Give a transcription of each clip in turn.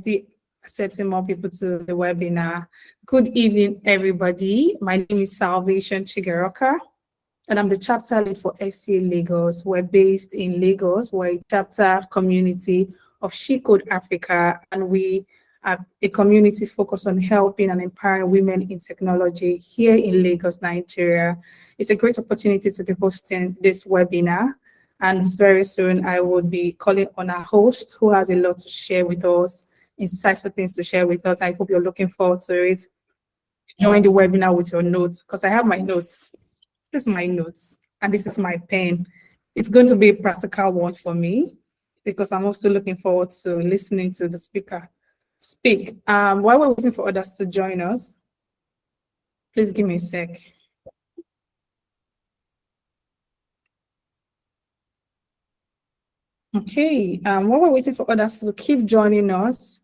still accepting more people to the webinar. Good evening, everybody. My name is Salvation Chigaroka, and I'm the chapter lead for SCA Lagos. We're based in Lagos. We're a chapter community of She Code Africa, and we are a community focused on helping and empowering women in technology here in Lagos, Nigeria. It's a great opportunity to be hosting this webinar. And very soon I will be calling on our host who has a lot to share with us, insightful things to share with us. I hope you're looking forward to it. Join the webinar with your notes, because I have my notes. This is my notes and this is my pen. It's going to be a practical one for me because I'm also looking forward to listening to the speaker speak. While we're waiting for others to join us, please give me a sec. Okay, while we're waiting for others to keep joining us,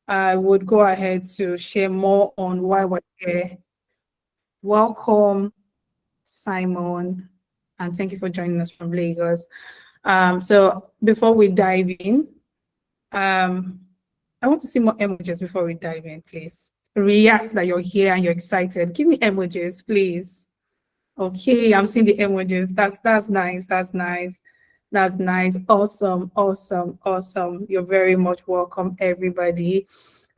I would go ahead to share more on why we're here. Welcome, Simon, and thank you for joining us from Lagos. So before we dive in, I want to see more emojis before we dive in, please. React that you're here and you're excited. Give me emojis, please. Okay, I'm seeing the emojis. That's nice. That's nice. That's nice. Awesome, awesome, awesome. You're very much welcome, everybody.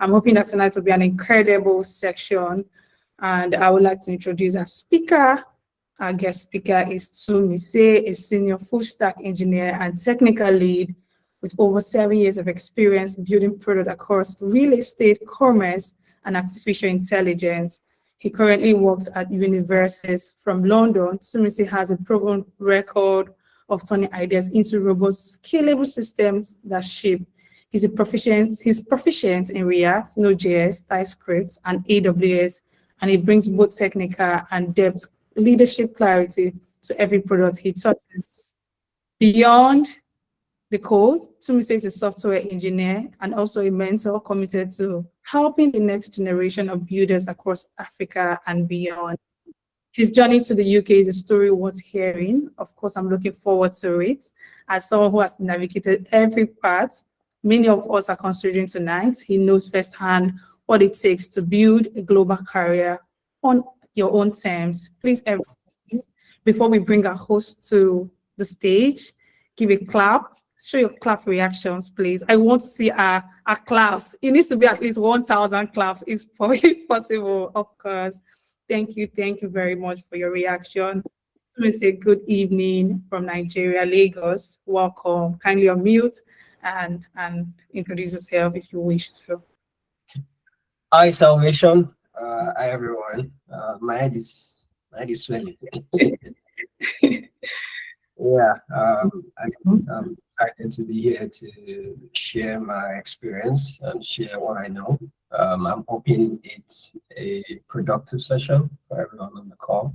I'm hoping that tonight will be an incredible section. And I would like to introduce our speaker. Our guest speaker is Tumise, a senior full stack engineer and technical lead with over 7 years of experience building product across real estate, commerce, and artificial intelligence. He currently works at universities from London. Tumise has a proven record of turning ideas into robust, scalable systems that ship. He's proficient in React, Node.js, TypeScript, and AWS, and he brings both technical and depth leadership clarity to every product he touches. Beyond the code, Tumise is a software engineer and also a mentor committed to helping the next generation of builders across Africa and beyond. His journey to the UK is a story worth hearing. Of course, I'm looking forward to it. As someone who has navigated every part many of us are considering tonight, he knows firsthand what it takes to build a global career on your own terms. Please, everyone, before we bring our host to the stage, give a clap. Show your clap reactions, please. I want to see our claps. It needs to be at least 1,000 claps, if possible, of course. Thank you very much for your reaction. Let me say good evening from Nigeria, Lagos. Welcome. Kindly unmute and introduce yourself if you wish to. Hi, Salvation. Hi, everyone. My head is swelling. Yeah, I'm excited to be here to share my experience and share what I know. I'm hoping it's a productive session for everyone on the call.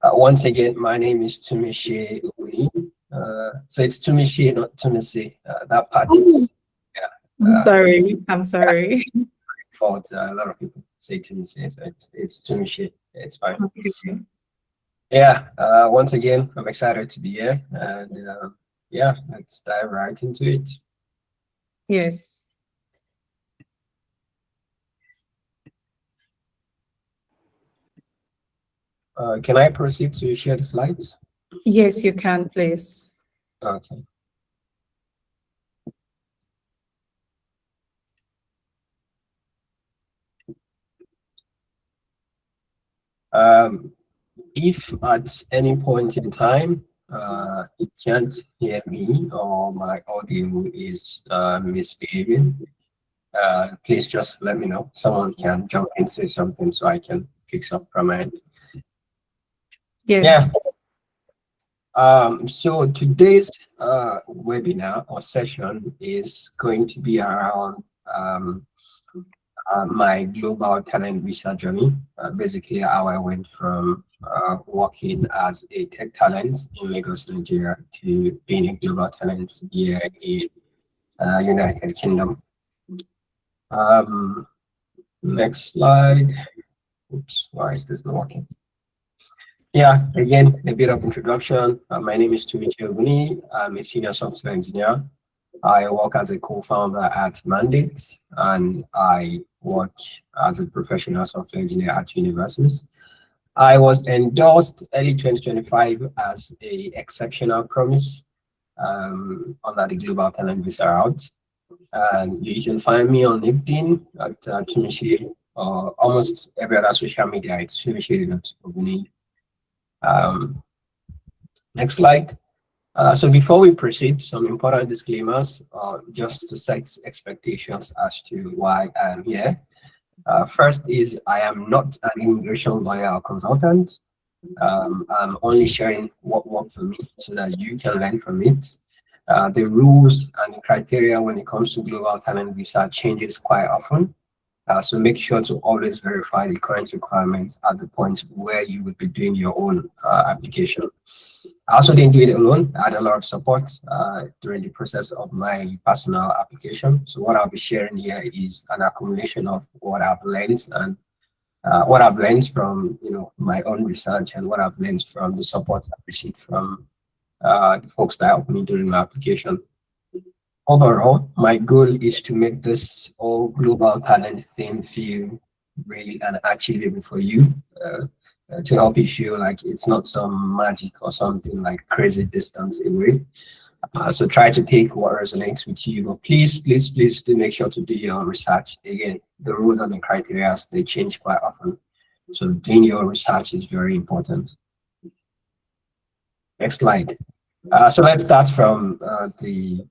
Once again, my name is Tumise Uni. So it's Tumise, not Tumise. That part is, yeah. I'm sorry. Fault. A lot of people say Tumise, so it's Tumise. It's fine. Okay. Yeah, once again, I'm excited to be here, and yeah, let's dive right into it. Yes. Can I proceed to share the slides? Yes, you can, please. Okay. If at any point in time you can't hear me or my audio is misbehaving, please just let me know. Someone can jump in and say something so I can fix up from my end. Yes. Yeah. So today's webinar or session is going to be around my global talent visa journey. Basically, how I went from working as a tech talent in Lagos, Nigeria, to being a global talent here in United Kingdom. Next slide. Oops, why is this not working? Yeah, again, a bit of introduction. My name is Tumise Oguni. I'm a senior software engineer. I work as a co-founder at Mandate, and I work as a professional software engineer at universities. I was endorsed early 2025 as a exceptional promise under the Global Talent Visa route. And you can find me on LinkedIn at Tumishi, or almost every other social media. It's tumishi.obuni. Um, Next slide. So before we proceed, some important disclaimers, just to set expectations as to why I'm here. First is I am not an immigration lawyer or consultant. I'm only sharing what worked for me so that you can learn from it. The rules and the criteria when it comes to global talent visa changes quite often. So make sure to always verify the current requirements at the point where you would be doing your own application. I also didn't do it alone. I had a lot of support during the process of my personal application. So what I'll be sharing here is an accumulation of what I've learned and what I've learned from my own research and what I've learned from the support I've received from the folks that helped me during my application. Overall, my goal is to make this all global talent thing feel real and achievable for you, to help you feel like it's not some magic or something like crazy distance away. So try to take what resonates with you, but please, please, please do make sure to do your own research. Again, the rules and the criteria, they change quite often. So doing your research is very important. Next slide. So let's start from the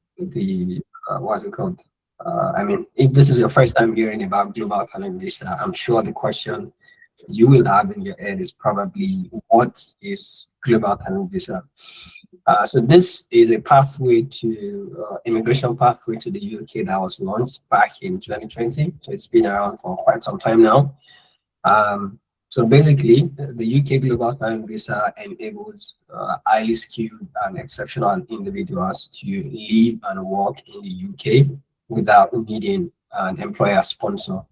what's it called? I mean, if this is your first time hearing about global talent visa, I'm sure the question you will have in your head is probably, what is global talent visa? So this is a pathway to immigration pathway to the UK that was launched back in 2020. So it's been around for quite some time now. So basically, the UK Global Talent Visa enables highly skilled and exceptional individuals to live and work in the UK without needing an employer sponsor.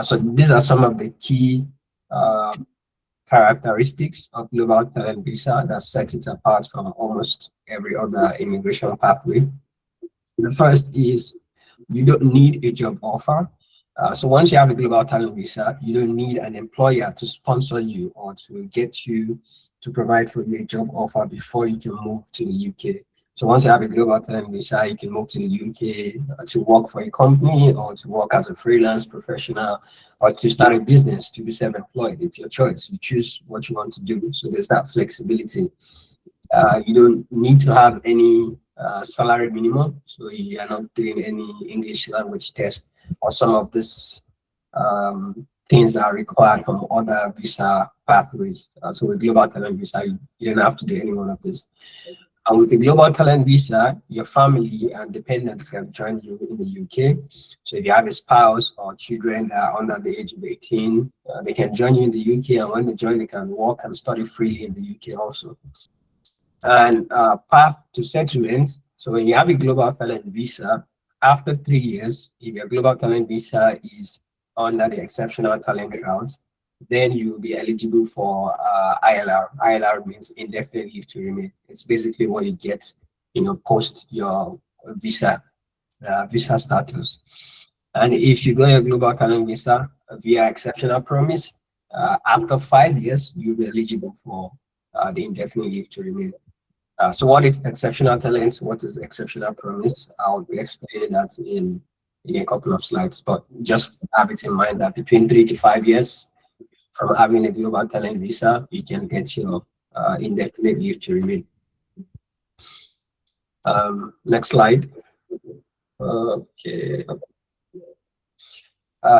So these are some of the key characteristics of Global Talent Visa that set it apart from almost every other immigration pathway. The first is you don't need a job offer. So once you have a global talent visa, you don't need an employer to sponsor you or to get you to provide for you a job offer before you can move to the UK. So once you have a global talent visa, you can move to the UK to work for a company or to work as a freelance professional or to start a business, to be self-employed. It's your choice. You choose what you want to do. So there's that flexibility. You don't need to have any salary minimum. So you are not doing any English language test or some of these things that are required from other visa pathways. So with global talent visa, you don't have to do any one of this. And with the global talent visa, your family and dependents can join you in the UK. So if you have a spouse or children that are under the age of 18, they can join you in the UK, and when they join, they can work and study freely in the UK also. And path to settlement. So when you have a global talent visa, after 3 years, if your global talent visa is under the exceptional talent route, then you will be eligible for ILR. ILR means indefinite leave to remain. It's basically what you get, post your visa status. And if you go your global talent visa via exceptional promise, after 5 years, you'll be eligible for the indefinite leave to remain. So what is exceptional talent? What is exceptional promise? I'll be explaining that in a couple of slides, but just have it in mind that between 3 to 5 years from having a global talent visa, you can get your indefinite leave to remain. Next slide. Okay.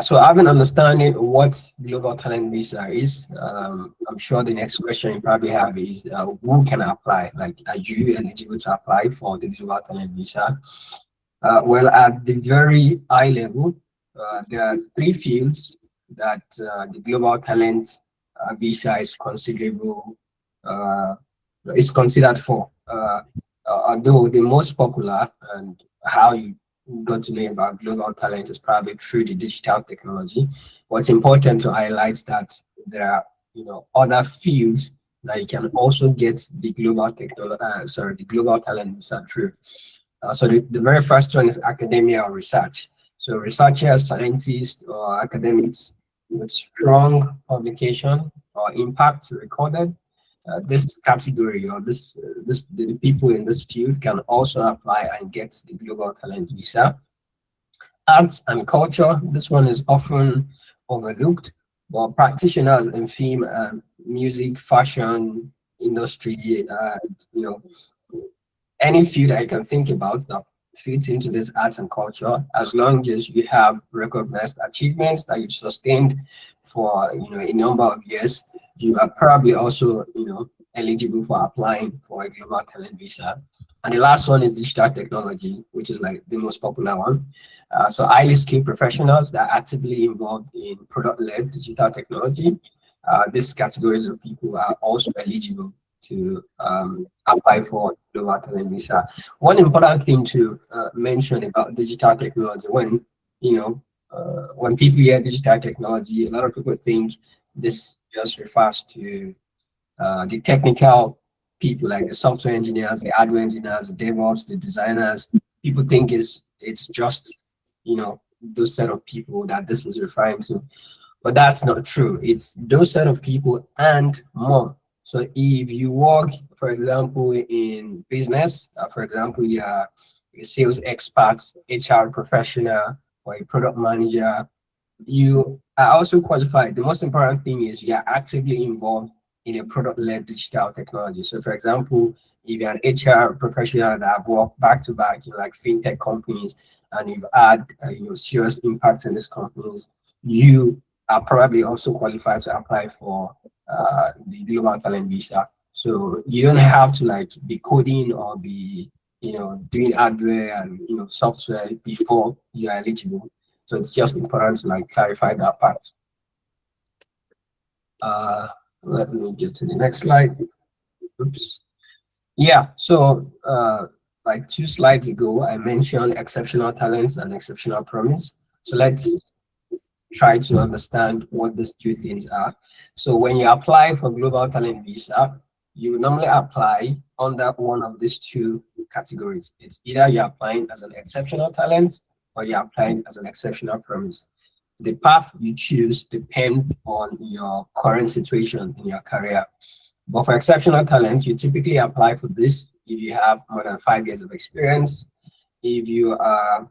So I have an understanding of what global talent visa is. I'm sure the next question you probably have is who can apply? Like, are you eligible to apply for the global talent visa? Well, at the very high level, there are 3 fields that the global talent visa is considered for. Although the most popular and how you got to know about global talent is probably through the digital technology. What's important to highlight that there are other fields that you can also get the global talent visa through. So the very first one is academia or research. So researchers, scientists, or academics with strong publication or impact recorded. This category or the people in this field can also apply and get the global talent visa. Arts and culture, this one is often overlooked, but practitioners in film, music, fashion industry, you know, any field I can think about that fits into this arts and culture, as long as you have recognized achievements that you've sustained for a number of years, you are probably also eligible for applying for a global talent visa. And the last one is digital technology, which is like the most popular one. So highly skilled professionals that are actively involved in product-led digital technology. These categories of people are also eligible to apply for global talent visa. One important thing to mention about digital technology, when people hear digital technology, a lot of people think this just refers to the technical people, like the software engineers, the hardware engineers, the DevOps, the designers. People think it's just those set of people that this is referring to, but that's not true. It's those set of people and more. So if you work, for example, in business, for example, you're a sales expert, HR professional, or a product manager, you are also qualified. The most important thing is you are actively involved in a product-led digital technology. So, for example, if you're an HR professional that have worked back to back in like fintech companies, and you've had serious impact in these companies, you are probably also qualified to apply for the global talent visa. So you don't have to like be coding or be doing hardware and software before you are eligible. So it's just important to like clarify that part. Let me get to the next slide. Oops. Yeah, so like 2 slides ago, I mentioned exceptional talents and exceptional promise. So let's try to understand what these two things are. So when you apply for global talent visa, you normally apply under one of these two categories. It's either you're applying as an exceptional talent or you're applying as an exceptional promise. The path you choose depends on your current situation in your career. But for exceptional talent, you typically apply for this if you have more than 5 years of experience, if you are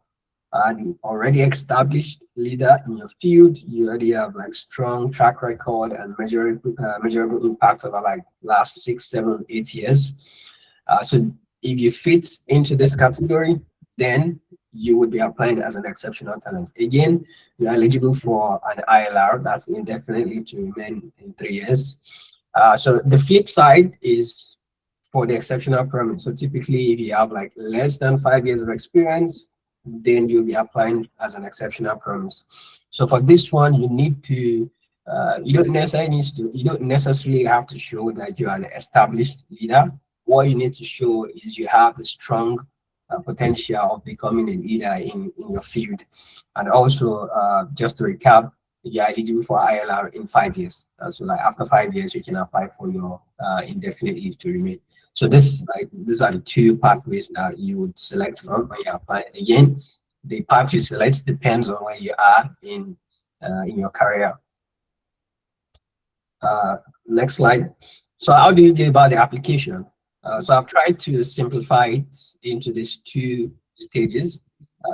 an already established leader in your field, you already have like strong track record and measurable impact over like last 6, 7, 8 years. So if you fit into this category, then you would be applying as an exceptional talent. Again, you're eligible for an ILR, that's indefinite leave to remain in 3 years. So the flip side is for the exceptional permit. So typically, if you have like less than 5 years of experience, then you'll be applying as an exceptional promise. So for this one, you need to, you don't necessarily have to show that you're an established leader. What you need to show is you have the strong potential of becoming a leader in your field. And also, just to recap, you're eligible for ILR in 5 years. So like after 5 years, you can apply for your indefinite leave to remain. So these are the two pathways that you would select from when you apply. Again, the path you select depends on where you are in your career. Next slide. So how do you go about the application? So I've tried to simplify it into these 2 stages,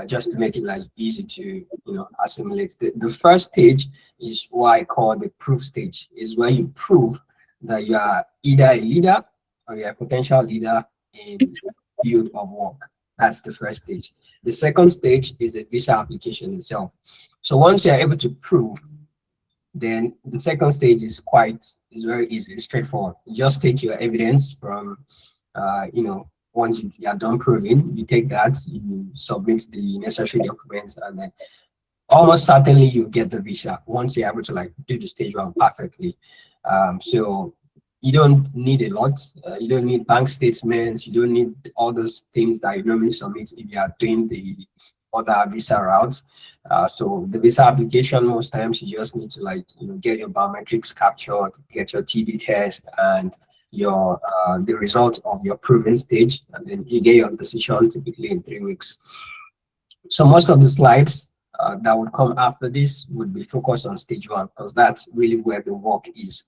just to make it like easy to assimilate. The first stage is what I call the proof stage, is where you prove that you are either a leader or you're a potential leader in the field of work. That's the first stage. The second stage is the visa application itself. So once you're able to prove, then the second stage is very easy, straightforward. You just take your evidence from, once you are done proving, you take that, you submit the necessary documents, and then almost certainly you get the visa once you're able to like do the stage 1 perfectly. So you don't need a lot. You don't need bank statements. You don't need all those things that you normally submit if you are doing the other visa routes. So the visa application, most times you just need to like get your biometrics captured, get your TB test, and your the result of your proven stage, and then you get your decision typically in 3 weeks. So most of the slides that would come after this would be focused on stage one, because that's really where the work is,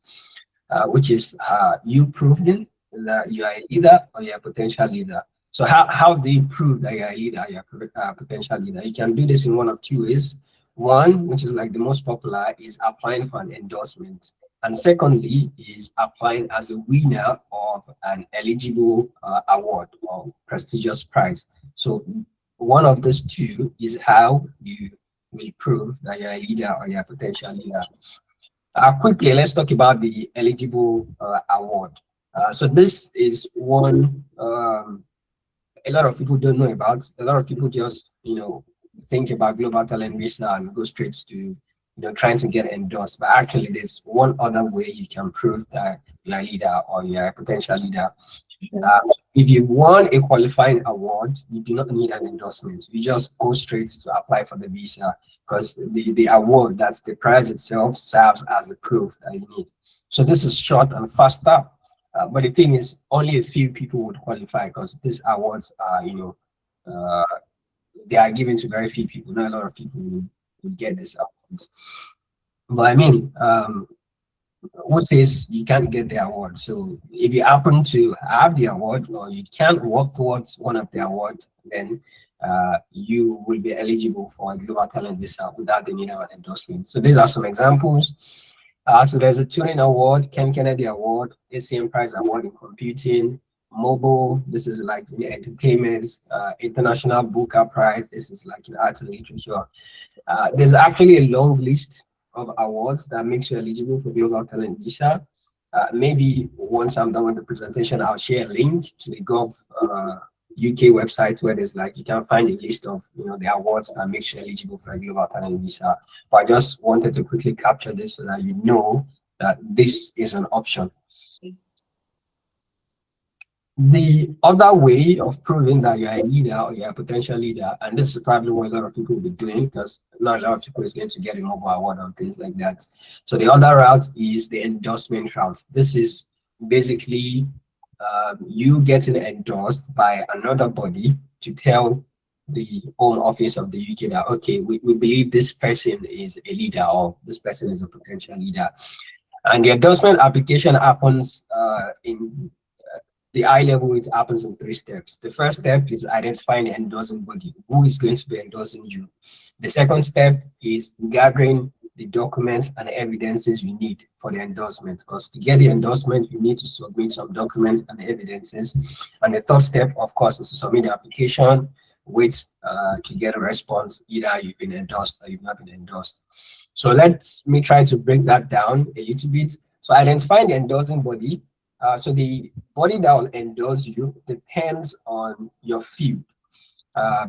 which is you proving that you are a leader or you're a potential leader. So how do you prove that you're a leader, you're a potential leader? You can do this in one of two ways. One, which is like the most popular, is applying for an endorsement. And secondly, is applying as a winner of an eligible award or prestigious prize. So one of those two is how you will prove that you're a leader or you're a potential leader. Quickly, let's talk about the eligible award. So this is one a lot of people don't know about. A lot of people just, think about Global Talent Visa and go straight to, trying to get endorsed. But actually, there's one other way you can prove that you're a leader or you're a potential leader. If you've won a qualifying award, you do not need an endorsement. You just go straight to apply for the visa, because the award, that's the prize itself, serves as a proof that you need. So this is short and faster. But the thing is, only a few people would qualify, because these awards are, they are given to very few people. Not a lot of people would get these awards. But I mean, who says you can't get the award? So if you happen to have the award, or you can't work towards one of the awards, then you will be eligible for a Global Talent Visa without the need of an endorsement. So these are some examples. So there's a Turing Award, Ken Kennedy Award, ACM Prize Award in Computing, Mobile, this is like in entertainment, International Booker Prize, this is like in arts and literature. There's actually a long list of awards that makes you eligible for Global Talent Visa. Maybe once I'm done with the presentation, I'll share a link to the Gov UK website where there's like, you can find a list of, the awards that makes you eligible for a Global Talent Visa. But I just wanted to quickly capture this so that you know that this is an option. The other way of proving that you're a leader or you're a potential leader, and this is probably what a lot of people will be doing, because not a lot of people is going to get a mobile award or things like that. So the other route is the endorsement route. This is basically you getting endorsed by another body to tell the Home Office of the UK that, okay, we believe this person is a leader or this person is a potential leader. And the endorsement application happens in the eye level. It happens in 3 steps. The first step is identifying the endorsing body, who is going to be endorsing you. The second step is gathering the documents and evidences you need for the endorsement, because to get the endorsement, you need to submit some documents and evidences. And the third step, of course, is to submit the application, wait to get a response, either you've been endorsed or you've not been endorsed. So let me try to break that down a little bit. So identifying the endorsing body. So the body that will endorse you depends on your field.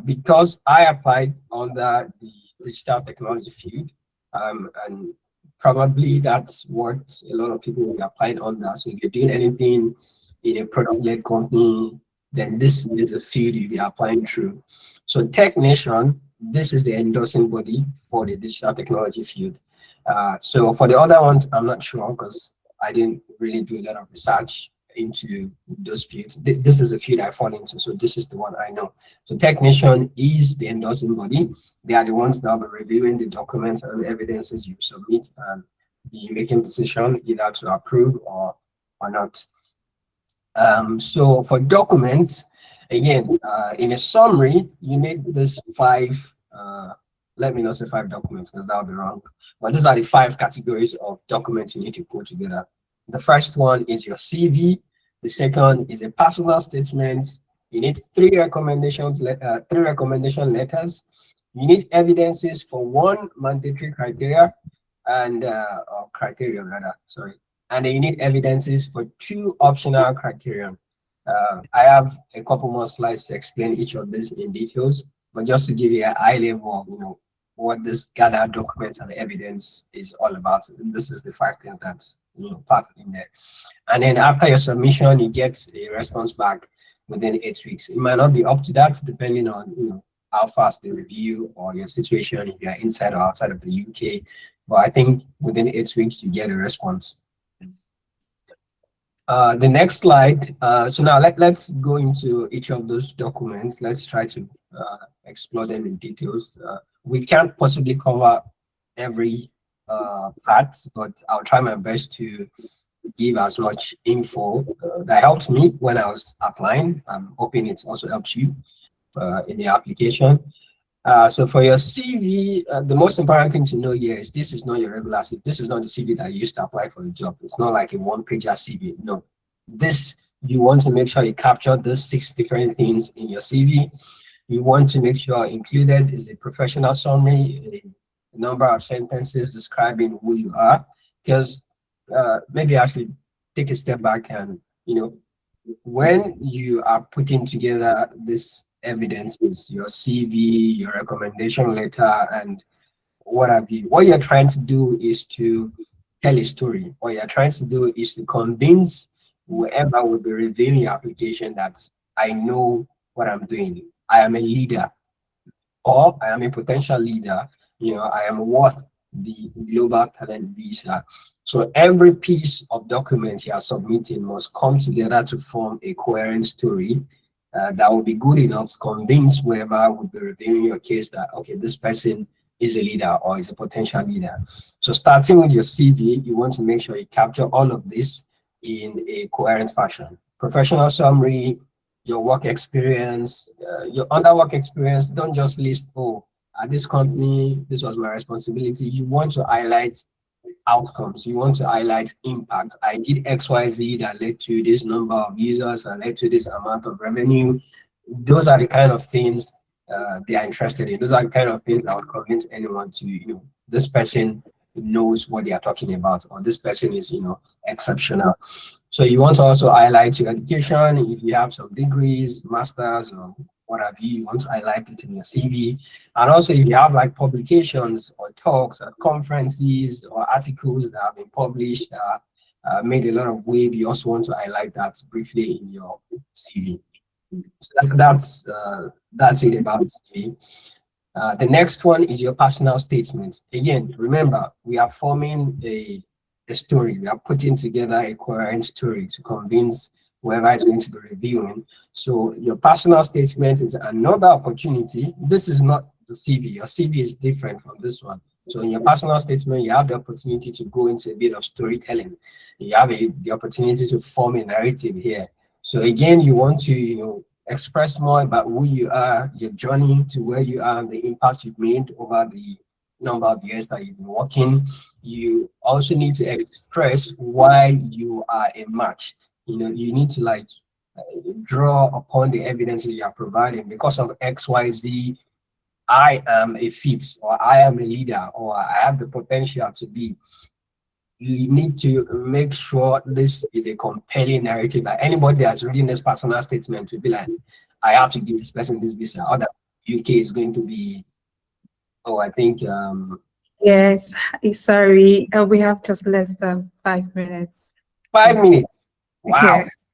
Because I applied under the digital technology field, and probably that's what a lot of people will be applying under. So if you're doing anything in a product-led company, then this is a field you'll be applying through. So TechNation, this is the endorsing body for the digital technology field. So for the other ones, I'm not sure, because I didn't really do a lot of research into those fields. This is a field I fall into, so this is the one I know. So TechNation is the endorsing body. They are the ones that will be reviewing the documents and evidences you submit and be making decision either to approve or not. So for documents, again, in a summary, you need this 5, let me not say 5 documents because that would be wrong, but these are the 5 categories of documents you need to put together. The first one is your CV. The second is a personal statement. You need 3 recommendation letters. You need evidences for 1 mandatory criteria and or criteria rather, sorry. And then you need evidences for 2 optional criteria. I have a couple more slides to explain each of these in details, but just to give you a high level of what this gathered documents and evidence is all about. This is the 5 things that's part in there. And then after your submission, you get a response back within 8 weeks. It might not be up to that, depending on how fast they review or your situation, if you're inside or outside of the UK. But I think within 8 weeks, you get a response. The next slide. So now let's go into each of those documents. Let's try to explore them in details. We can't possibly cover every part, but I'll try my best to give as much info that helped me when I was applying. I'm hoping it also helps you in the application. So for your CV, the most important thing to know here is this is not your regular CV. This is not the CV that you used to apply for a job. It's not like a one-pager CV. No, this, you want to make sure you capture those 6 different things in your CV. You want to make sure included is a professional summary, a number of sentences describing who you are. Because maybe I should take a step back and, when you are putting together this evidence, is your CV, your recommendation letter, and what have you. What you're trying to do is to tell a story. What you're trying to do is to convince whoever will be reviewing your application that I know what I'm doing. I am a leader, or I am a potential leader. I am worth the global talent visa. So every piece of document you are submitting must come together to form a coherent story that will be good enough to convince whoever will be reviewing your case that, okay, this person is a leader or is a potential leader. So starting with your CV, you want to make sure you capture all of this in a coherent fashion. Professional summary, your work experience, your other work experience. Don't just list, oh, at this company, this was my responsibility. You want to highlight outcomes. You want to highlight impact. I did XYZ that led to this number of users and led to this amount of revenue. Those are the kind of things they are interested in. Those are the kind of things that would convince anyone to, this person knows what they are talking about, or this person is, exceptional. So you want to also highlight your education. If you have some degrees, masters, or what have you, you want to highlight it in your CV. And also if you have like publications or talks at conferences or articles that have been published, made a lot of wave, you also want to highlight that briefly in your CV. So that's it about CV. The next one is your personal statement. Again, remember, we are forming a story. We are putting together a coherent story to convince whoever is going to be reviewing. So your personal statement is another opportunity. This is not the CV. Your CV is different from this one. So in your personal statement, you have the opportunity to go into a bit of storytelling. You have the opportunity to form a narrative here. So again, you want to, express more about who you are, your journey to where you are, and the impact you've made over the number of years that you've been working. You also need to express why you are a match. You need to draw upon the evidences you are providing. Because of XYZ, I am a fit, or I am a leader, or I have the potential to be. You need to make sure this is a compelling narrative. Like anybody that's reading this personal statement will be like, I have to give this person this visa, or that UK is going to be, I think Yes, sorry, we have just less than 5 minutes. 5 minutes. Wow. Yes.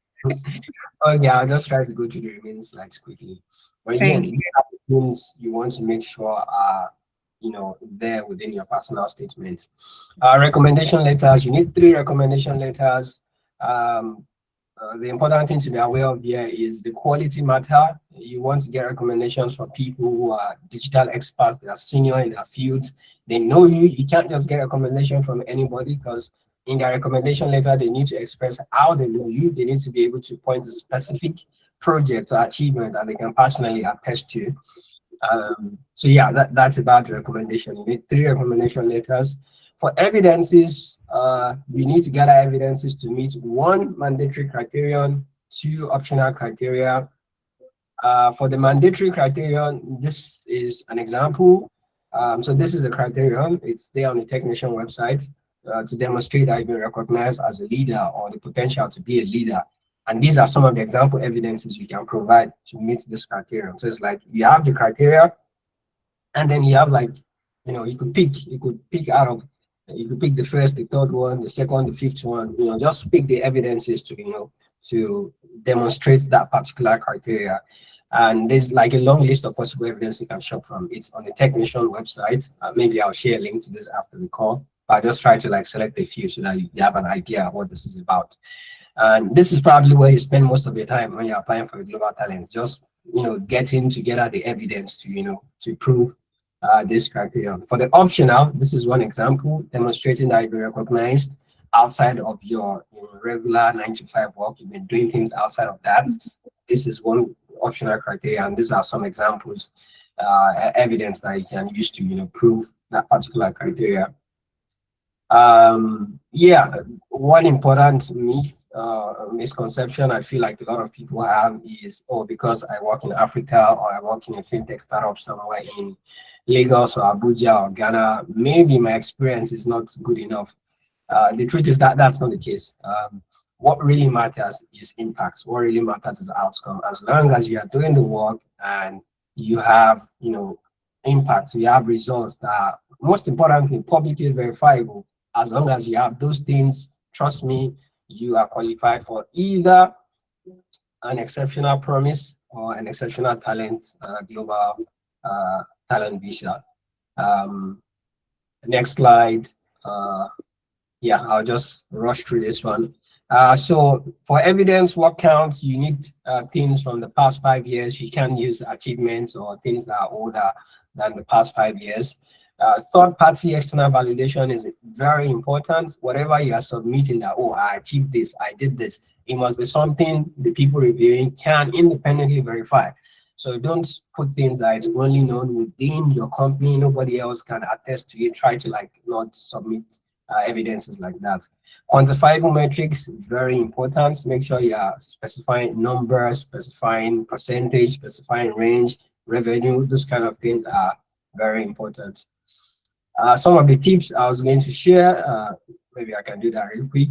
Okay, I'll just try to go through the remaining slides quickly. But again, Thank you. things you want to make sure are, there within your personal statement. Recommendation letters, you need 3 recommendation letters. The important thing to be aware of here is the quality matter. You want to get recommendations for people who are digital experts, they are senior in their fields. They know you. You can't just get a recommendation from anybody, because in their recommendation letter, they need to express how they know you. They need to be able to point to specific project or achievement that they can personally attest to. So yeah, that's about the recommendation. You need 3 recommendation letters. For evidences, we need to gather evidences to meet 1 mandatory criterion, 2 optional criteria. For the mandatory criterion, this is an example. So this is a criterion. It's there on the technician website to demonstrate that you've been recognized as a leader or the potential to be a leader. And these are some of the example evidences you can provide to meet this criterion. So it's like you have the criteria, and then you have you could pick the first, the third one, the second, the fifth one, just pick the evidences to demonstrate that particular criteria. And there's like a long list of possible evidence you can shop from. It's on the technician website. Maybe I'll share a link to this after the call, but I just try to select a few so that you have an idea of what this is about. And this is probably where you spend most of your time when you're applying for a global talent, just getting together the evidence to to prove this criterion. For the optional, this is one example demonstrating that you've been recognized outside of your regular 9 to 5 work. You've been doing things outside of that. This is one optional criteria, and these are some examples, evidence that you can use to prove that particular criteria. Yeah, one important myth, misconception I feel like a lot of people have is, oh, because I work in Africa or I work in a fintech startup somewhere in Lagos or Abuja or Ghana, maybe my experience is not good enough. The truth is that that's not the case. What really matters is impact. What really matters is outcome. As long as you are doing the work and you have, impact, you have results that are, most importantly, publicly verifiable. As long as you have those things, trust me, you are qualified for either an exceptional promise or an exceptional talent, global talent visa. Next slide. Yeah, I'll just rush through this one. So for evidence, what counts? You need things from the past 5 years. You can use achievements or things that are older than the past 5 years. Third-party external validation is very important. Whatever you are submitting that, oh, I achieved this, I did this, it must be something the people reviewing can independently verify. So don't put things that it's only known within your company, nobody else can attest to it. Try to not submit evidences like that. Quantifiable metrics, very important. Make sure you are specifying numbers, specifying percentage, specifying range, revenue. Those kind of things are very important. Some of the tips I was going to share, maybe I can do that real quick.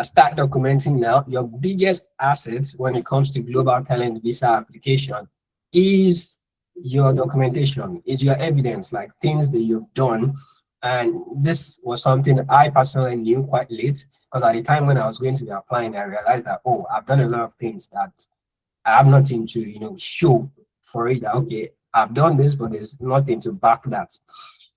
Start documenting now. Your biggest asset when it comes to global talent visa application is your documentation, is your evidence, like things that you've done. And this was something I personally knew quite late, because at the time when I was going to be applying, I realized that, oh, I've done a lot of things that I have nothing to, show for it. Okay, I've done this, but there's nothing to back that.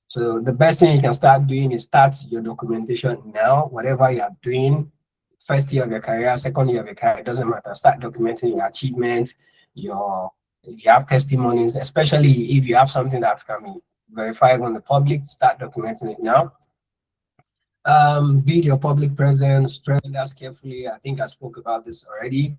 So the best thing you can start doing is start your documentation now. Whatever you are doing, first year of your career, second year of your career, it doesn't matter. Start documenting your achievements, if you have testimonies, especially if you have something that can be verifiable in the public, start documenting it now. Build your public presence, train that carefully. I think I spoke about this already.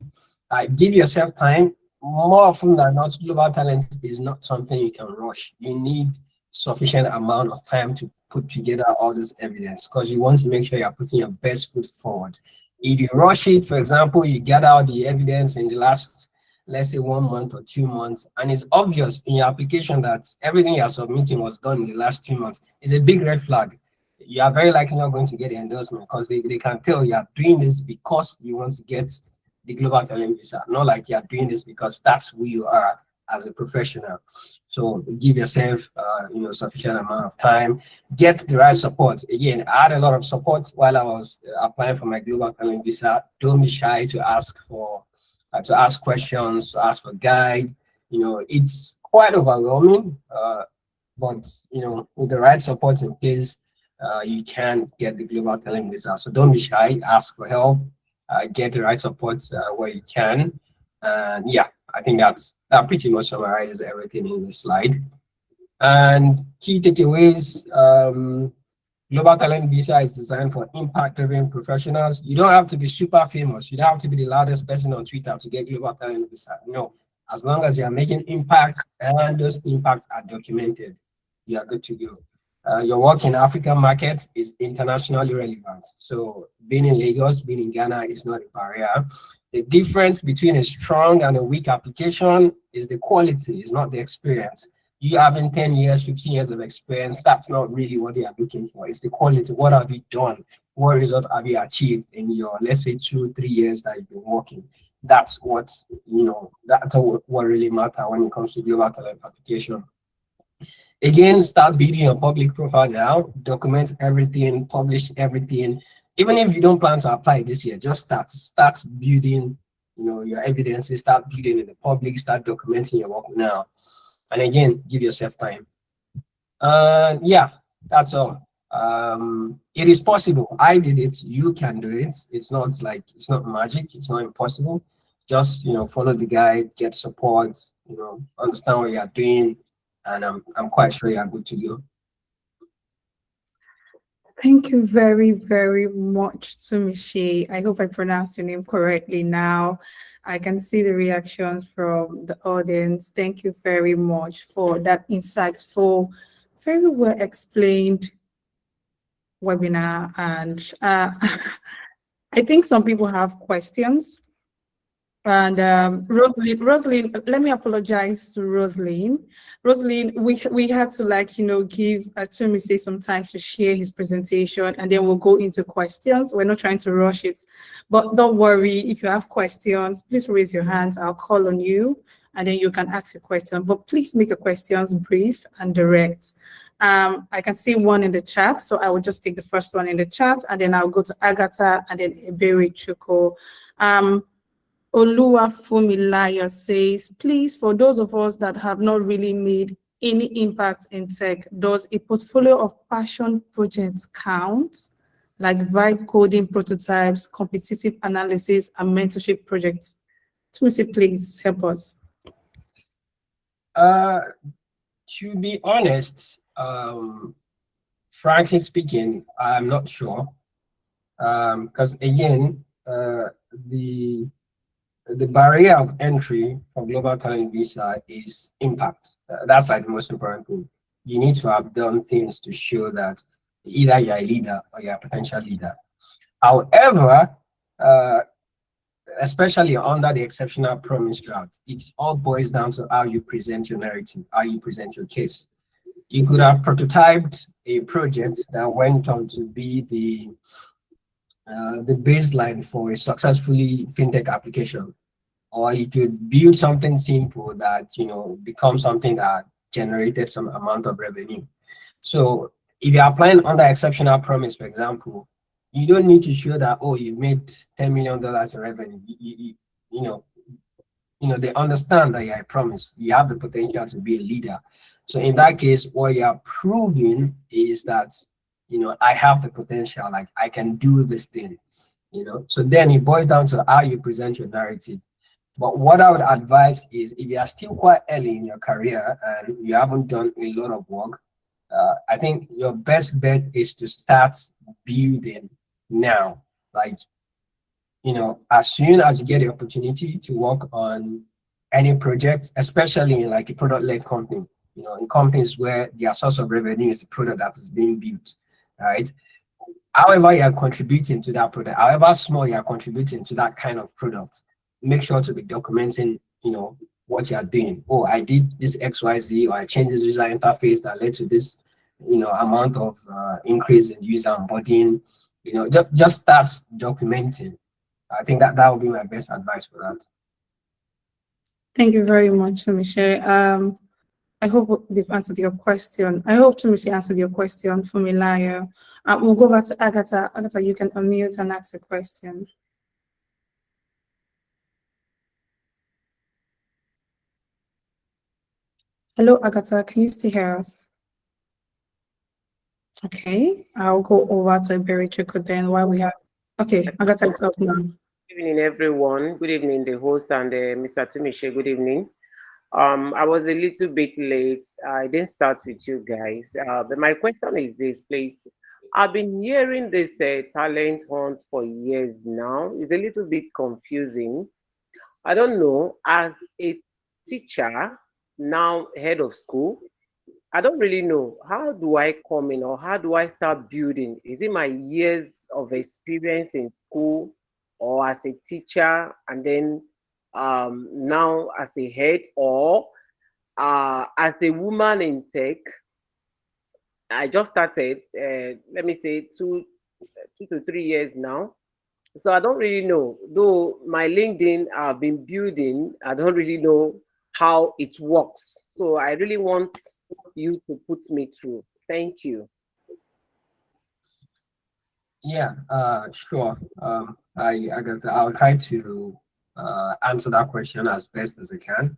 Give yourself time. More often than not, global talent is not something you can rush. You need sufficient amount of time to put together all this evidence, because you want to make sure you're putting your best foot forward. If you rush it, for example, you gather all the evidence in the last, let's say 1 month or 2 months, and it's obvious in your application that everything you're submitting was done in the last 2 months, it's a big red flag. You are very likely not going to get the endorsement, because they can tell you are doing this because you want to get the global talent visa, not like you are doing this because that's who you are as a professional. So give yourself sufficient amount of time, get the right support. Again, I had a lot of support while I was applying for my global talent visa. Don't be shy to ask questions, to ask for guide. It's quite overwhelming, but with the right support in place, you can get the global talent visa. So don't be shy, ask for help, get the right support where you can. And yeah, I think that pretty much summarizes everything in this slide. And key takeaways, global talent visa is designed for impact-driven professionals. You don't have to be super famous. You don't have to be the loudest person on Twitter to get global talent visa. No, as long as you are making impact and those impacts are documented, you are good to go. Your work in African markets is internationally relevant. So being in Lagos, being in Ghana is not a barrier. The difference between a strong and a weak application is the quality, is not the experience. You having 10 years, 15 years of experience, that's not really what they are looking for. It's the quality. What have you done? What result have you achieved in your, let's say, 2-3 years that you've been working? That's that's what really matters when it comes to global talent application. Again, start building your public profile now. Document everything, publish everything. Even if you don't plan to apply this year, just start building, your evidences. Start building in the public. Start documenting your work now. And again, give yourself time. Yeah, that's all. It is possible. I did it. You can do it. It's not like it's not magic. It's not impossible. Just follow the guide, get support. Understand what you are doing, and I'm quite sure you are good to go. Thank you very, very much, Tumishi. I hope I pronounced your name correctly now. I can see the reactions from the audience. Thank you very much for that insightful, very well explained webinar. And I think some people have questions. And Rosaline, let me apologize to Rosaline. Rosaline, we had to give Atumi say some time to share his presentation, and then we'll go into questions. We're not trying to rush it, but don't worry. If you have questions, please raise your hands. I'll call on you, and then you can ask your question. But please make your questions brief and direct. I can see one in the chat, so I will just take the first one in the chat, and then I'll go to Agatha, and then Ebere Chuko. Oluwafumilaya says, please, for those of us that have not really made any impact in tech, does a portfolio of passion projects count? Like vibe coding prototypes, competitive analysis, and mentorship projects? Tumisi, please help us. To be honest, frankly speaking, I'm not sure. Because again, the barrier of entry for global talent visa is impact. That's like the most important thing. You need to have done things to show that either you're a leader or you're a potential leader. However, especially under the exceptional promise route, it all boils down to how you present your narrative, how you present your case. You could have prototyped a project that went on to be the baseline for a successfully fintech application, or you could build something simple that becomes something that generated some amount of revenue. So if you're applying under exceptional promise, for example, you don't need to show that you've made $10 million in revenue. They understand that you're a promise. You have the potential to be a leader. So in that case, what you're proving is that I have the potential, like I can do this thing. So then it boils down to how you present your narrative. But what I would advise is, if you are still quite early in your career and you haven't done a lot of work, I think your best bet is to start building now. Like, as soon as you get the opportunity to work on any project, especially in like a product-led company, in companies where their source of revenue is a product that is being built, right? However you are contributing to that product, however small you are contributing to that kind of product, make sure to be documenting, what you are doing. I did this XYZ, or I changed this user interface that led to this, amount of increase in user onboarding. Just start documenting. I think that would be my best advice for that. Thank you very much, Tumishi. I hope they've answered your question. I hope Tumishi answered your question, Fumilayo. We'll go back to Agatha. Agatha, you can unmute and ask a question. Hello, Agatha. Can you still hear us? Okay, I'll go over to Berichiko then while we have. Okay, Agatha is up now. Good evening, everyone. Good evening, the host and Mr. Tumishi. Good evening. I was a little bit late. I didn't start with you guys. But my question is this, please. I've been hearing this talent hunt for years now. It's a little bit confusing. I don't know, as a teacher, now head of school, I don't really know. How do I come in, or how do I start building? Is it my years of experience in school or as a teacher, and then now as a head, or as a woman in tech? I just started, let me say, two to 3 years now. So I don't really know. Though my LinkedIn I've been building, I don't really know how it works. So I really want you to put me through. Thank you. Yeah, sure. I'll try to answer that question as best as I can.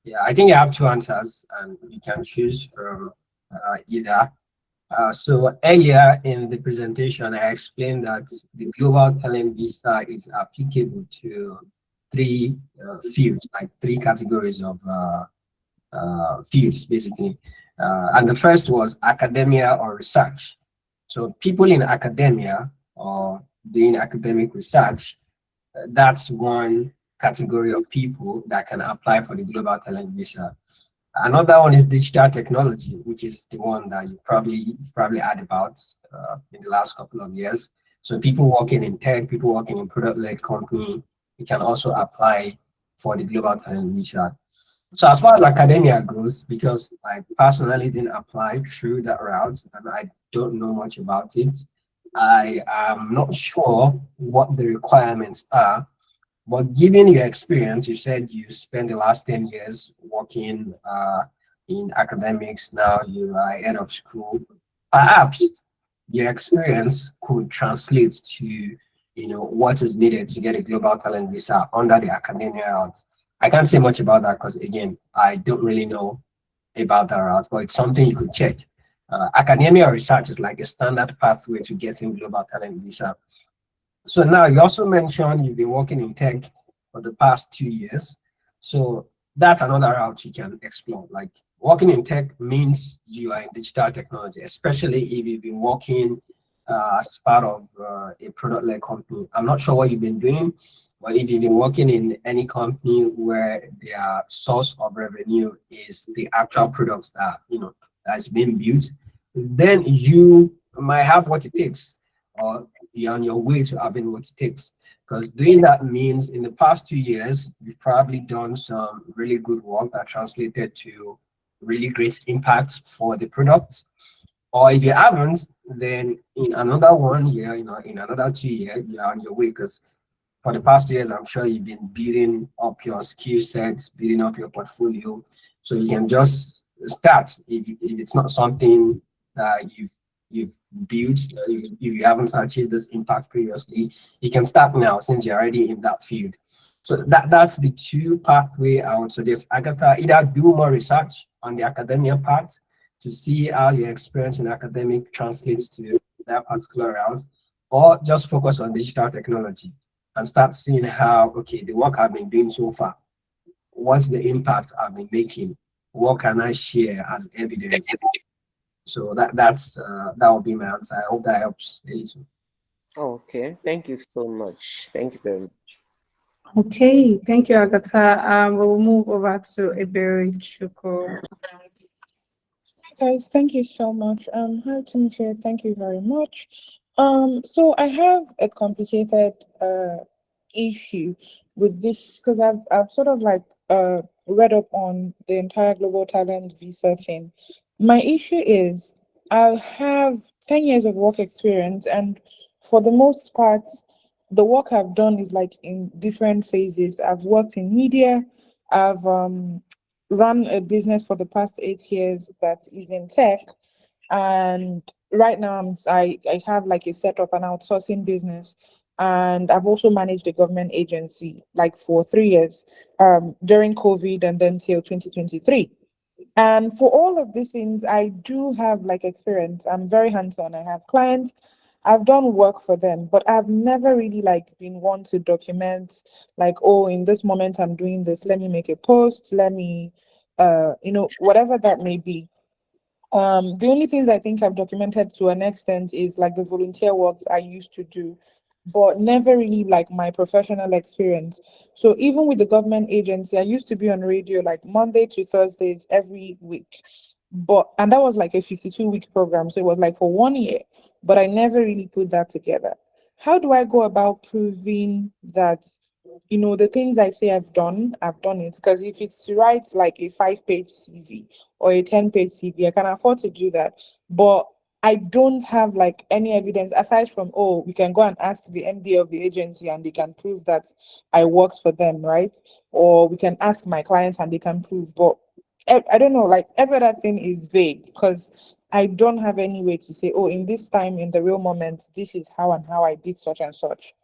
Yeah, I think you have two answers, and you can choose from either. So earlier in the presentation, I explained that the global talent visa is applicable to three fields, like three categories of fields, basically. And the first was academia or research. So people in academia or doing academic research, that's one category of people that can apply for the global talent visa. Another one is digital technology, which is the one that you probably heard about in the last couple of years. So people working in tech, people working in product-led company, you can also apply for the global talent visa. So as far as academia goes, because I personally didn't apply through that route and I don't know much about it, I am not sure what the requirements are. But given your experience, you said you spent the last 10 years working in academics, now you are head of school. Perhaps your experience could translate to, what is needed to get a global talent visa under the academia route. I can't say much about that because, again, I don't really know about that route, but it's something you could check. Academia research is like a standard pathway to getting global talent visa. So now you also mentioned you've been working in tech for the past 2 years. So that's another route you can explore. Like working in tech means you are in digital technology, especially if you've been working as part of a product-led company. I'm not sure what you've been doing, but if you've been working in any company where their source of revenue is the actual products that that's being built, then you might have what it takes, or you're on your way to having what it takes. Because doing that means in the past 2 years, you've probably done some really good work that translated to really great impact for the product. Or if you haven't, then in another 1 year, in another 2 years, you're on your way. Because for the past years, I'm sure you've been building up your skill sets, building up your portfolio. So you can just start if it's not something that you've built, if you haven't achieved this impact previously, you can start now since you're already in that field. So that's the two pathway I would suggest. Agatha, either do more research on the academia part to see how your experience in academic translates to that particular route, or just focus on digital technology and start seeing how, okay, the work I've been doing so far, what's the impact I've been making? What can I share as evidence? So that would be my answer. I hope that helps a little. Okay, thank you so much. Thank you very much. Okay, thank you, Agatha. We'll move over to Ebere Chuko. Guys, thank you so much. Hi, Timothy. Thank you very much. So I have a complicated issue with this because I've sort of like read up on the entire global talent visa thing. My issue is I have 10 years of work experience, and for the most part, the work I've done is like in different phases. I've worked in media. I've run a business for the past 8 years that is in tech, and right now I have like a setup an outsourcing business, and I've also managed a government agency like for 3 years during COVID and then till 2023. And for all of these things, I do have like experience. I'm very hands-on. I have clients. I've done work for them, but I've never really like been one to document like, oh, in this moment I'm doing this. Let me make a post. Let me, whatever that may be. The only things I think I've documented to an extent is like the volunteer work I used to do, but never really like my professional experience. So even with the government agency, I used to be on radio like Monday to Thursdays every week. And that was like a 52-week program. So it was like for 1 year, but I never really put that together. How do I go about proving that the things I say I've done it? Because if it's to write like a 5-page CV or a 10-page CV, I can afford to do that. But I don't have like any evidence aside from, oh, we can go and ask the MD of the agency and they can prove that I worked for them, right? Or we can ask my clients and they can prove. But I don't know, like every other thing is vague because I don't have any way to say, oh, in this time, in the real moment, this is how and how I did such and such.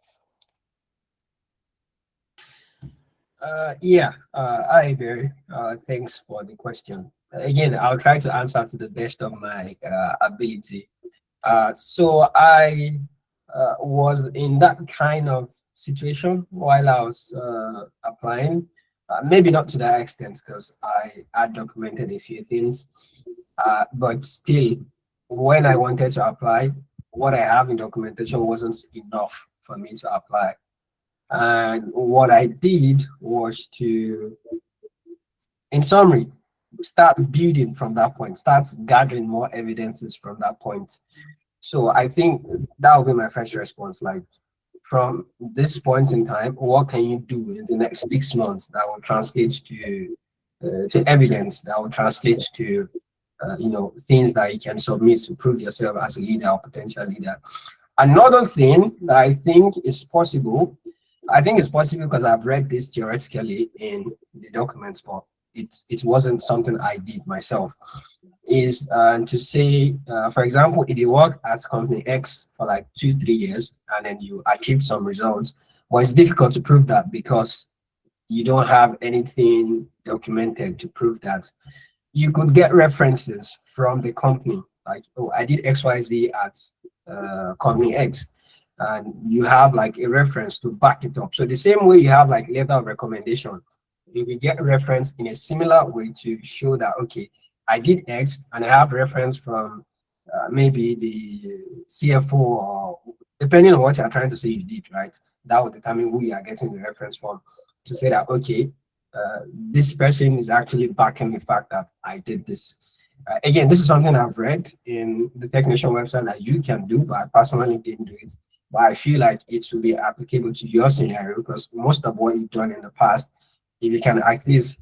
Yeah, hi, Barry. Thanks for the question. again, I'll try to answer to the best of my ability. So I was in that kind of situation while I was applying. Maybe not to that extent because I had documented a few things, but still, when I wanted to apply, what I have in documentation wasn't enough for me to apply. And what I did was to, in summary, start building from that point, start gathering more evidences from that point. So I think that will be my first response. Like, from this point in time, what can you do in the next 6 months that will translate to evidence, that will translate to things that you can submit to prove yourself as a leader or potential leader. Another thing that I think is possible, I think it's possible because I've read this theoretically in the documents, but it wasn't something I did myself, is to say, for example, if you work at company X for like 2-3 years and then you achieve some results, but it's difficult to prove that because you don't have anything documented to prove that. You could get references from the company, like, oh, I did XYZ at company X, and you have like a reference to back it up. So the same way you have like letter of recommendation, you can get reference in a similar way to show that, okay, I did X and I have reference from maybe the CFO, or depending on what you're trying to say you did, right? That will determine who you are getting the reference from to say that, okay, this person is actually backing the fact that I did this. Again, this is something I've read in the technician website that you can do, but I personally didn't do it. But I feel like it should be applicable to your scenario because most of what you've done in the past, if you can at least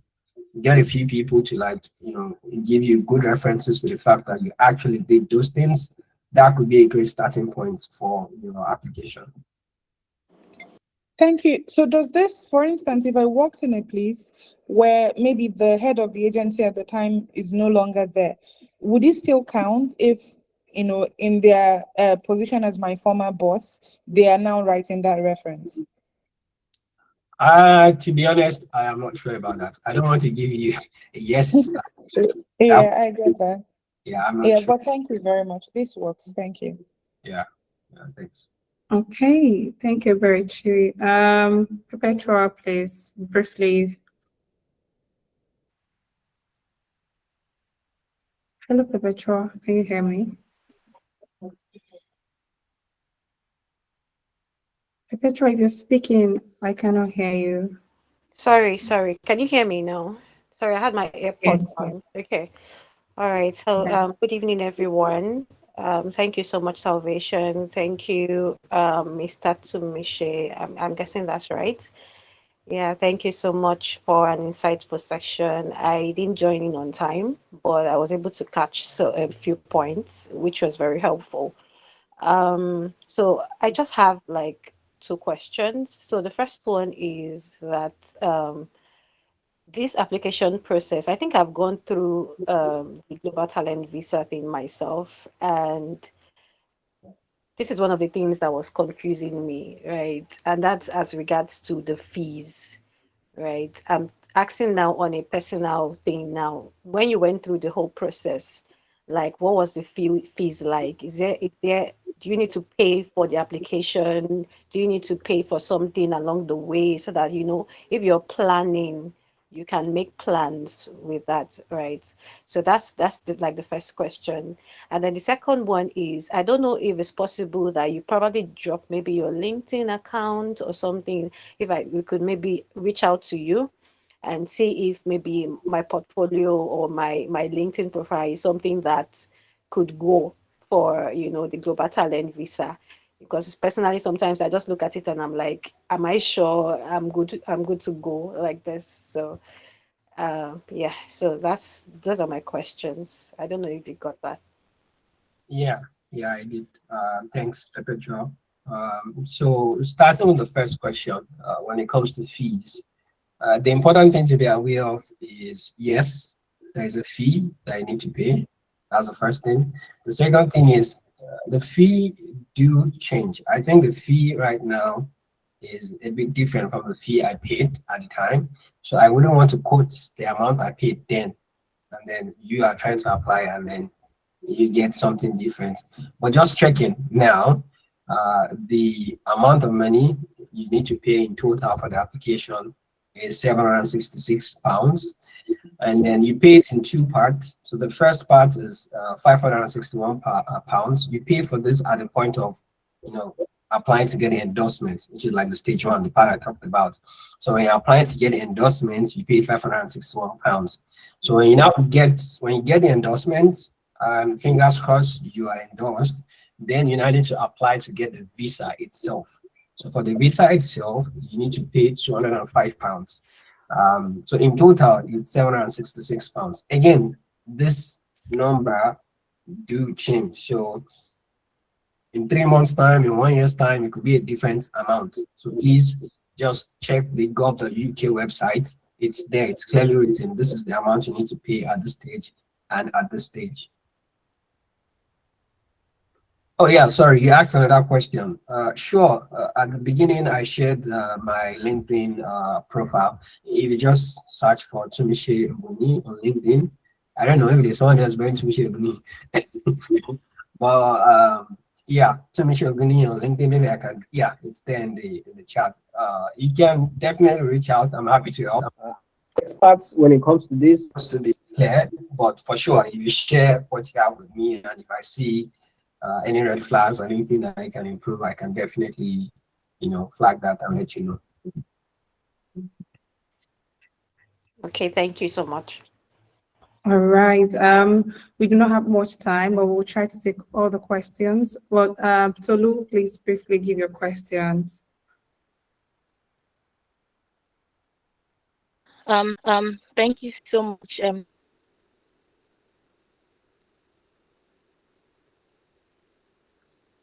get a few people to give you good references to the fact that you actually did those things, that could be a great starting point for your application. Thank you. So does this, for instance, if I worked in a place where maybe the head of the agency at the time is no longer there, would it still count if, in their position as my former boss, they are now writing that reference? To be honest, I am not sure about that. I don't want to give you a yes. Yeah, I get that. Yeah, I'm not Yeah, sure. but thank you very much. This works. Thank you. Yeah, thanks. Okay, thank you very much. Perpetua, please, briefly. Hello, Perpetua, can you hear me? Perpetua, if you're speaking, I cannot hear you. Sorry. Can you hear me now? Sorry, I had my AirPods Yes. on. Okay. All right. So, good evening, everyone. Thank you so much, Salvation. Thank you, Mr. Tumishe. I'm guessing that's right. Yeah, thank you so much for an insightful section. I didn't join in on time, but I was able to catch a few points, which was very helpful. So I just have like two questions. So the first one is that this application process, I think I've gone through the Global Talent Visa thing myself, and this is one of the things that was confusing me, right? And that's as regards to the fees, right? I'm asking now on a personal thing now. When you went through the whole process, like what was the fees like? Is there do you need to pay for the application? Do you need to pay for something along the way so that if you're planning, you can make plans with that, right? So that's the first question. And then the second one is, I don't know if it's possible that you probably drop maybe your LinkedIn account or something, if we could maybe reach out to you and see if maybe my portfolio or my LinkedIn profile is something that could go for the Global Talent Visa. Because personally, sometimes I just look at it and I'm like, am I sure I'm good to go like this? So yeah, so those are my questions. I don't know if you got that. Yeah, I did. Thanks, Perpetua. So starting with the first question, when it comes to fees, the important thing to be aware of is, yes, there is a fee that you need to pay. That's the first thing. The second thing is the fee do change. I think the fee right now is a bit different from the fee I paid at the time. So I wouldn't want to quote the amount I paid then and then you are trying to apply, and then you get something different. But just checking now, the amount of money you need to pay in total for the application is £766, and then you pay it in two parts. So the first part is £561. You pay for this at the point of, applying to get the endorsement, which is like the stage one, the part I talked about. So when you're applying to get the endorsement, you pay £561. So when you get the endorsement, fingers crossed you are endorsed, then you now need to apply to get the visa itself. So for the visa itself, you need to pay £205. So in total, it's £766. Again, this number do change. So in 3 months' time, in 1 year's time, it could be a different amount. So please just check the gov.uk website. It's there, it's clearly written. This is the amount you need to pay at this stage and at this stage. Oh yeah, sorry, you asked another question. Sure, at the beginning I shared my LinkedIn profile. If you just search for Tumise Oguni on LinkedIn, I don't know if there's someone else going Tumise Oguni. But yeah, Tumise Oguni on LinkedIn, maybe I can, yeah, it's there in the chat. You can definitely reach out, I'm happy to help. Experts when it comes to this to be clear, but for sure, if you share what you have with me, and if I see any red flags or anything that I can improve, I can definitely, flag that and let you know. Okay, thank you so much. All right. We do not have much time, but we'll try to take all the questions. Well, Tolu, please briefly give your questions. Thank you so much.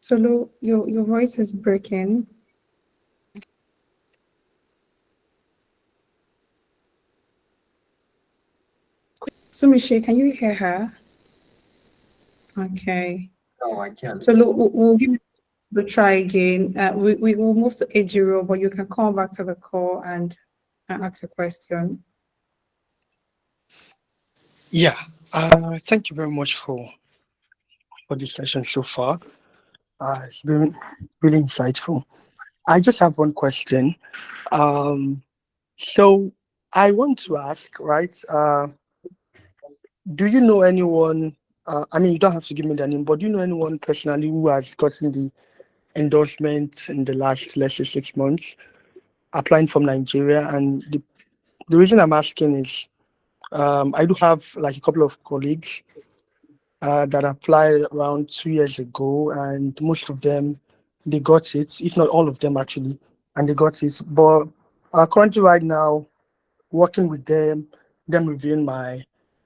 Tolu, your voice is breaking. Tumise, can you hear her? Okay. No, I can't. Tolu, we'll give you the try again. We will move to Ejiro, but you can come back to the call and ask a question. Yeah, thank you very much for this session so far. It's been really insightful. I just have one question. So I want to ask, right? Do you know anyone? I mean, you don't have to give me the name, but do you know anyone personally who has gotten the endorsement in the last, let's say, 6 months, applying from Nigeria? And the reason I'm asking is, I do have like a couple of colleagues that applied around 2 years ago, and most of them, they got it, if not all of them actually, and they got it. But currently right now, working with them reviewing my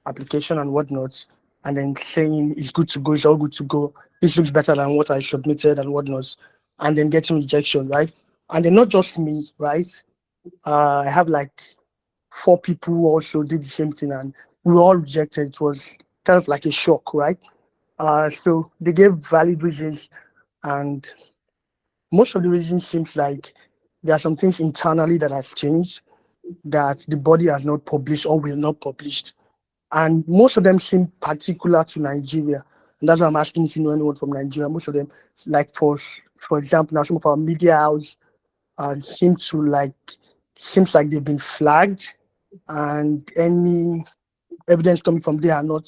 application and whatnot, and then saying it's good to go, it's all good to go, this looks better than what I submitted and whatnot, and then getting rejection, right? And then not just me, right? I have like 4 people who also did the same thing, and we were all rejected. It was kind of like a shock, right? So they gave valid reasons, and most of the reasons seems like there are some things internally that has changed that the body has not published or will not publish. And most of them seem particular to Nigeria. And that's why I'm asking if you know anyone from Nigeria. Most of them, like for example, now some of our media house seems like they've been flagged, and any evidence coming from there are no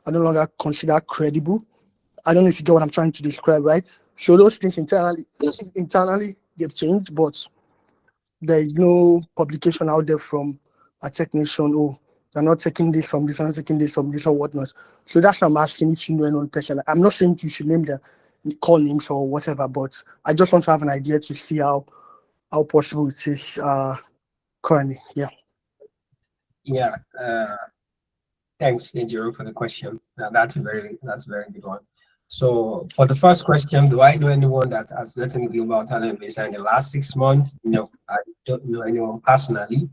longer considered credible. I don't know if you get what I'm trying to describe, right? So those things internally they've changed, but there is no publication out there from a technician. Oh, they're not taking this from this, they're not taking this from this or whatnot. So that's why I'm asking if you know anyone person. I'm not saying you should name the call names or whatever, but I just want to have an idea to see how possible it is currently. Yeah. Yeah. Thanks, Ejiro, for the question. That's a very good one. So for the first question, do I know anyone that has gotten global talent visa in the last 6 months? No, I don't know anyone personally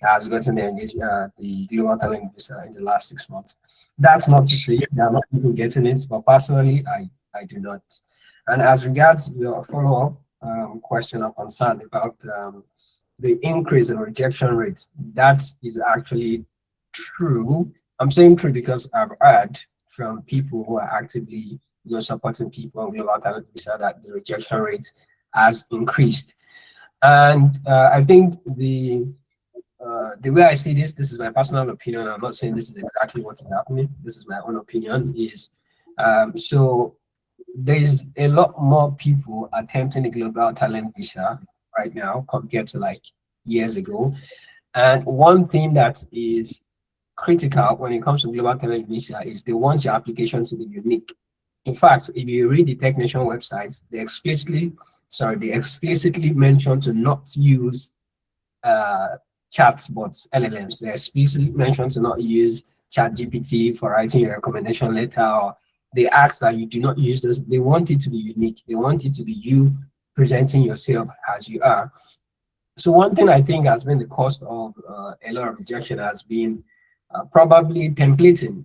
that has gotten the global talent visa in the last 6 months. That's not to say there are not people getting it, but personally, I do not. And as regards your follow-up question or concern about the increase in rejection rates, that is actually true. I'm saying true because I've heard from people who are actively, supporting people on global talent visa that the rejection rate has increased. And I think the way I see this is my personal opinion. I'm not saying this is exactly what is happening. This is my own opinion. Is so there's a lot more people attempting the global talent visa right now compared to like years ago. And one thing that is critical when it comes to global talent visa is they want your application to be unique. In fact, if you read the technician websites, they explicitly mention to not use uh, chatbots, LLMs. They explicitly mention to not use ChatGPT for writing a recommendation letter, or they ask that you do not use this. They want it to be unique. They want it to be you presenting yourself as you are. So one thing I think has been the cost of a lot of rejection has been probably templating.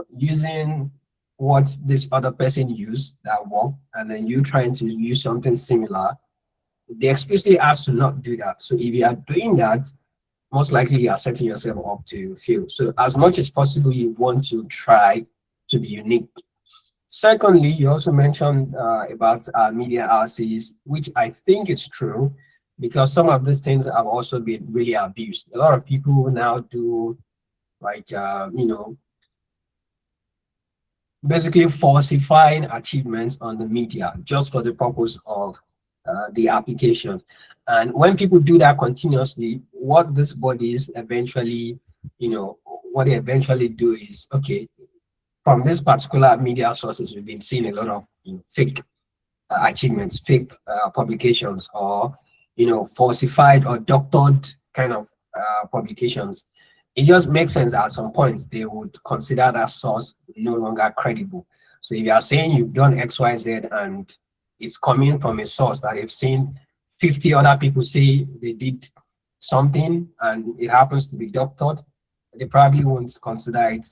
Using what this other person used that worked, and then you trying to use something similar. They explicitly ask to not do that. So if you are doing that, most likely you are setting yourself up to fail. So as much as possible, you want to try to be unique. Secondly, you also mentioned about media houses, which I think is true because some of these things have also been really abused. A lot of people now do like, basically falsifying achievements on the media just for the purpose of the application. And when people do that continuously, what these bodies eventually, what they eventually do is, okay, from this particular media sources, we've been seeing a lot of fake achievements, fake publications, or falsified or doctored kind of publications. It just makes sense that at some point they would consider that source no longer credible. So if you are saying you've done X, Y, Z, and it's coming from a source that they've seen 50 other people say they did something and it happens to be doctored, they probably won't consider it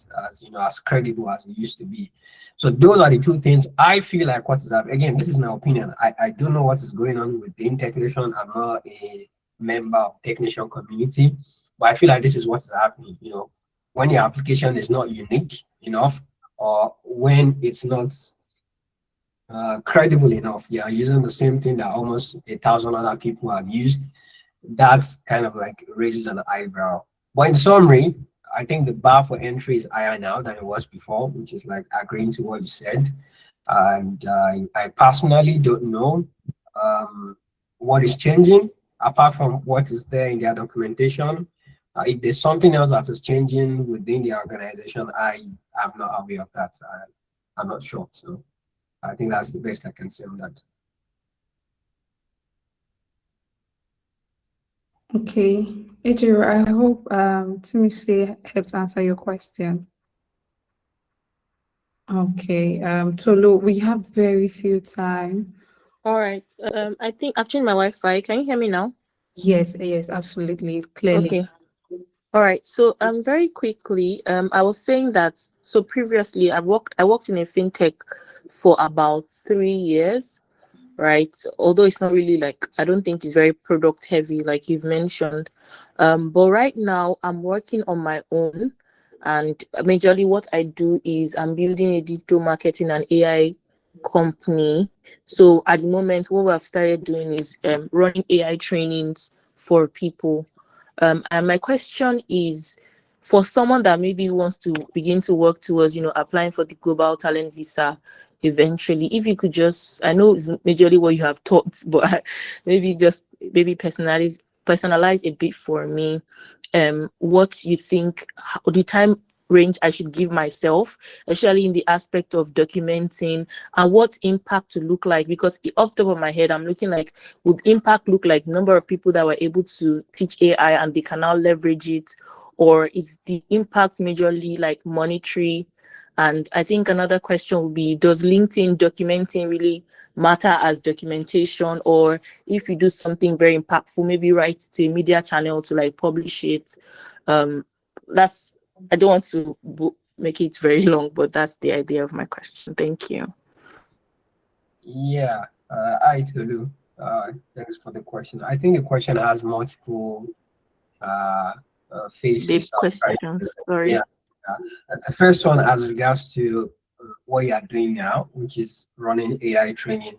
as credible as it used to be. So those are the two things I feel like what is happening. Again, this is my opinion. I don't know what is going on with the technician. I'm not a member of technician community, but I feel like this is what is happening. When your application is not unique enough, or when it's not credible enough, you are using the same thing that almost 1,000 other people have used. That's kind of like raises an eyebrow. But in summary, I think the bar for entry is higher now than it was before, which is like agreeing to what you said. And I personally don't know what is changing apart from what is there in their documentation. If there's something else that is changing within the organization, I am not aware of that. I'm not sure. So I think that's the best I can say on that. Okay, Ejiro, I hope Timothy helps answer your question. Okay, Tolu, we have very few time. All right. I think I've changed my Wi-Fi. Can you hear me now? Yes, absolutely, clearly. Okay. All right. So very quickly, I was saying that so previously I worked in a fintech for about 3 years, right? Although it's not really like I don't think it's very product heavy like you've mentioned. But right now I'm working on my own, and majorly what I do is I'm building a digital marketing and AI company. So at the moment what we've started doing is running AI trainings for people. And my question is, for someone that maybe wants to begin to work towards, applying for the global talent visa eventually, if you could just, I know it's majorly what you have taught, but maybe personalize a bit for me, what you think, the time range I should give myself, especially in the aspect of documenting, and what impact to look like, because off the top of my head, I'm looking like, would impact look like number of people that were able to teach AI and they can now leverage it, or is the impact majorly like monetary? And I think another question would be, does LinkedIn documenting really matter as documentation? Or if you do something very impactful, maybe write to a media channel to like publish it. That's, I don't want to make it very long, but that's the idea of my question. Thank you. Yeah, hi Tolu. Thanks for the question. I think the question has multiple phases. The questions, sorry. Yeah, The first one, as regards to what you are doing now, which is running AI training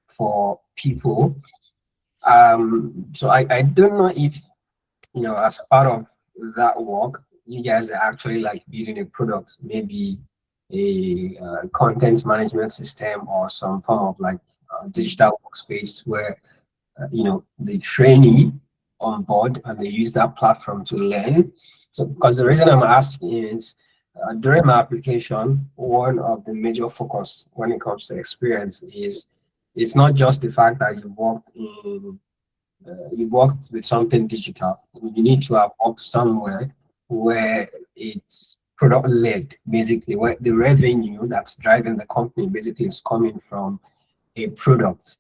for people. So I don't know if, as part of that work, you guys are actually like building a product, maybe a content management system or some form of like digital workspace where the trainee on board and they use that platform to learn. So because the reason I'm asking is during my application, one of the major focus when it comes to experience is it's not just the fact that you've worked with something digital. You need to have worked somewhere where it's product led, basically, where the revenue that's driving the company basically is coming from a product.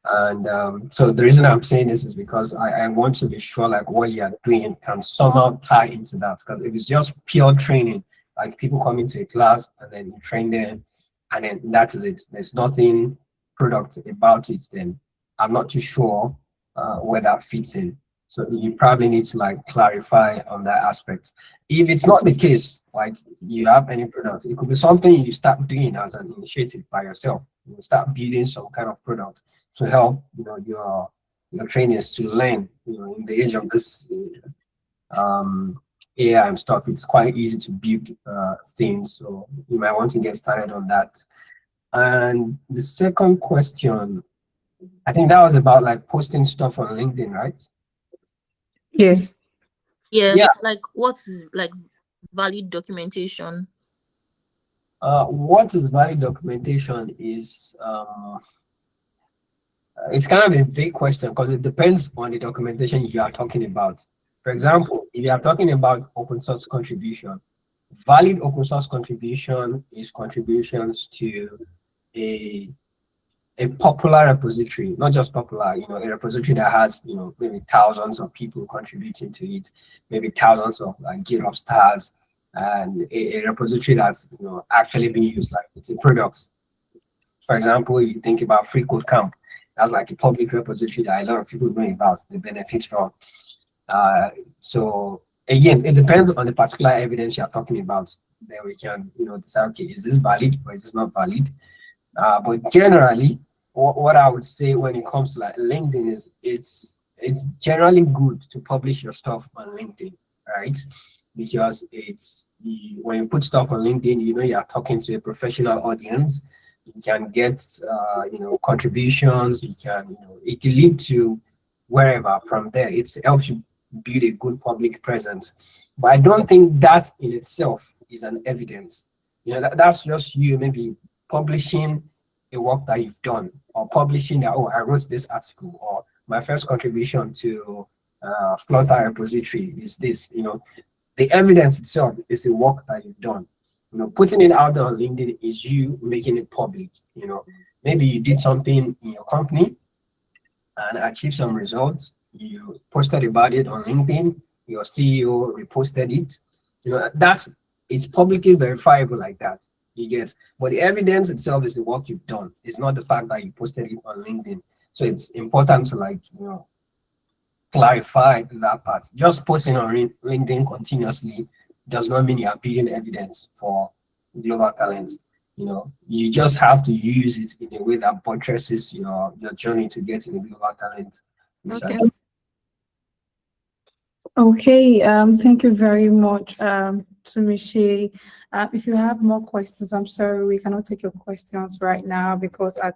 And so the reason I'm saying this is because I want to be sure like what you are doing can somehow tie into that. Because if it's just pure training, like people come into a class and then you train them and then that is it. There's nothing product about it, then I'm not too sure where that fits in. So you probably need to like clarify on that aspect. If it's not the case, like you have any product, it could be something you start doing as an initiative by yourself. You start building some kind of product to help your trainers to learn. In the age of this AI and stuff, it's quite easy to build things. So you might want to get started on that. And the second question, I think that was about like posting stuff on LinkedIn, right? Yes. Yes, Yeah. like what is like valid documentation? What is valid documentation is it's kind of a vague question because it depends on the documentation you are talking about. For example, if you are talking about open source contribution, valid open source contribution is contributions to a popular repository, not just popular, a repository that has, maybe thousands of people contributing to it, maybe thousands of like GitHub stars, and a repository that's, actually being used, like it's a product. For example, you think about Free Code Camp, that's like a public repository that a lot of people know about, the benefits from. So again, it depends on the particular evidence you're talking about. Then we can, decide, okay, is this valid or is this not valid? But generally, what I would say when it comes to like LinkedIn is it's generally good to publish your stuff on LinkedIn, right? Because when you put stuff on LinkedIn, you're talking to a professional audience. You can get contributions. You can it can lead to wherever from there. It helps you build a good public presence. But I don't think that in itself is an evidence. That's just you maybe publishing a work that you've done, or publishing that, oh, I wrote this article, or my first contribution to Flutter repository is this. The evidence itself is the work that you've done. Putting it out there on LinkedIn is you making it public. Maybe you did something in your company and achieved some results. You posted about it on LinkedIn. Your CEO reposted it. It's publicly verifiable like that. You get, but the evidence itself is the work you've done. It's not the fact that you posted it on LinkedIn. So it's important to clarify that part. Just posting on LinkedIn continuously does not mean you are building evidence for global talent. You just have to use it in a way that buttresses your journey to get in the global talent. Okay. Okay, thank you very much, Tumiche. If you have more questions, I'm sorry, we cannot take your questions right now because at